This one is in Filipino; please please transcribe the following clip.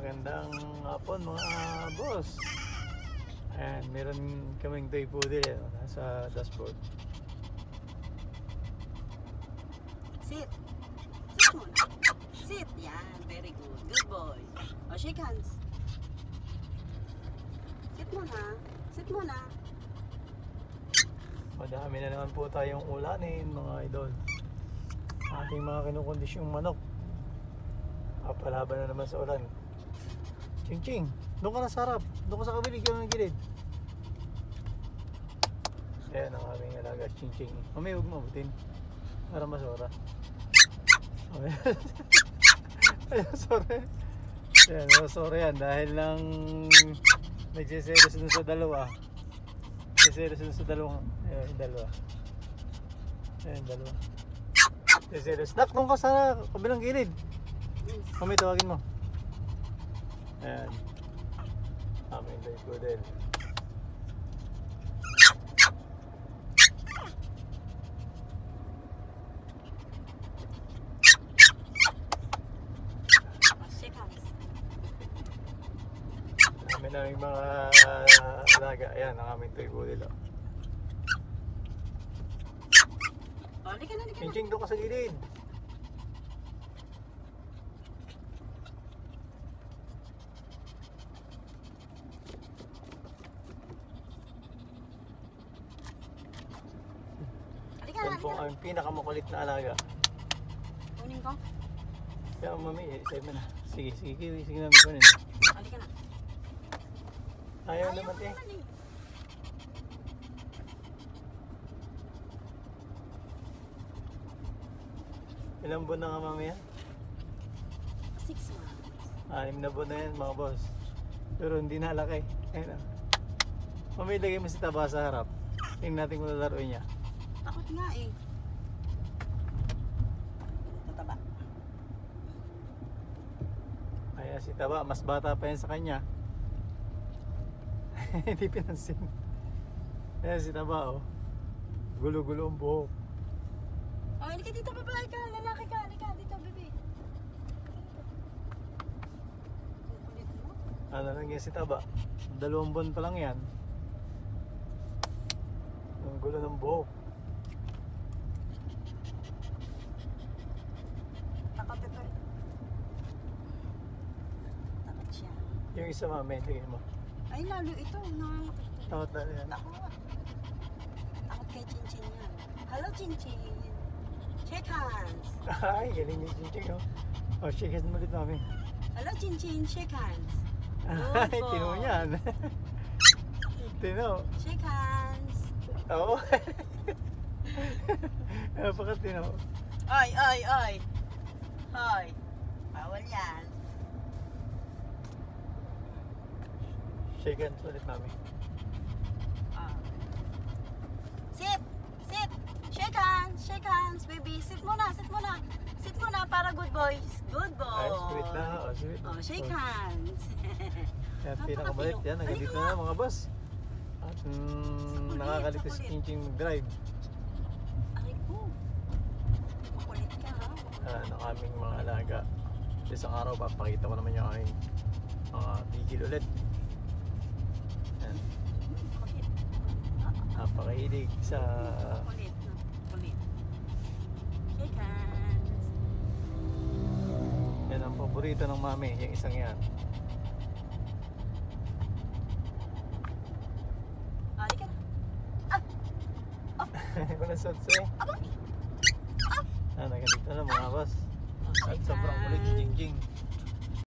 Magandang hapon mga boss. Ayan, meron kaming toy poodle nasa dashboard. Sit. Sit muna. Sit. Yan. Very good. Good boy. O, shake hands. Sit muna. Sit muna. Madami na naman po tayong ulanin mga idol. Ating mga kinukondisyong manok. Palaban na naman sa ulan. Ching ching, doon ka na sa harap. Doon ka sa kabili, ikaw ng gilid. Ayan ang aming alaga, ching ching. Mamaya huwag mabutin para masora. Ayan, sorry. Ayan, masora yan dahil lang nagsiselos dun sa dalawa. Nagsiselos dun sa dalawang. Ayan, dalawa. Ayan, dalawa. Nagsiselos. Nak, doon ka sa kabilang gilid. Mamaya tawagin mo. Ayan. Aming toy poodle. Shake hands. Amin naming mga alaga. Ayan ang aming toy poodle. O, halika na, halika na. Ching-ching, doon ka sa gilid. Yan po ang pinakamakulit na alaga. Kunin ko. Kaya mami, sa'yo mo na. Sige, sige, sige namin kunin. Halika na. Ayaw naman eh. Ilang buwan na nga mami yan? 6 months. 6 na buwan na yan mga boss. Pero hindi nalaki. Ayun na. Mami, ilagay mo si Taba sa harap. Tingnan natin kung lalaroin niya. Takot nga eh. Tataba. Ayan si Taba, mas bata pa yan sa kanya. Hindi pinansin. Ayan si Taba oh. Gulo-gulo ang buhok. Oh, halika dito, babae ka. Lalaki ka. Halika dito, bebe. Kulit mo. Ano lang yan si Taba? 2 buwan pa lang yan. Ang gulo ng buhok. Takot ito eh. Takot siya. Yung isa mami, tingin mo. Ay, lalo ito. Nangangatakot ito. Takot na yan. Takot. Takot kay Chinchin yan. Hello, Chinchin. Shake hands. Ay, galing yung Chinchin oh. Oh, shake hands mo ulit mami. Hello, Chinchin. Shake hands. Ay, Good tino mo boy. yan. Tino. Shake hands. Oo. Napaka-tino. Ay, ay, ay. Ay. Bawal yan. Shake hands ulit mami. Ah. Sit. Sit. Shake hands. Shake hands, baby. Sit muna. Sit muna. Sit muna para good boys. Good boy. Ay, sweet na. Oh, sweet. Oh, shake hands. Yan, pinakabalik yan. Hanggang dito na mga boss. At nakakalito si Chinchin mag-drive. Aray ko. Makulit ka ha. Ang aming mga alaga. Isang araw, papakita ko naman yung aming mga bigil ulit. Yan. Makulit. Napakahilig sa Makulit. Makulit. Shake hands. yan ang paborito ng mami, yung isang yan. Halika na. Walang sotse. Aba. Hanggang dito na mga boss. At sobrang kulit yung Jingjing.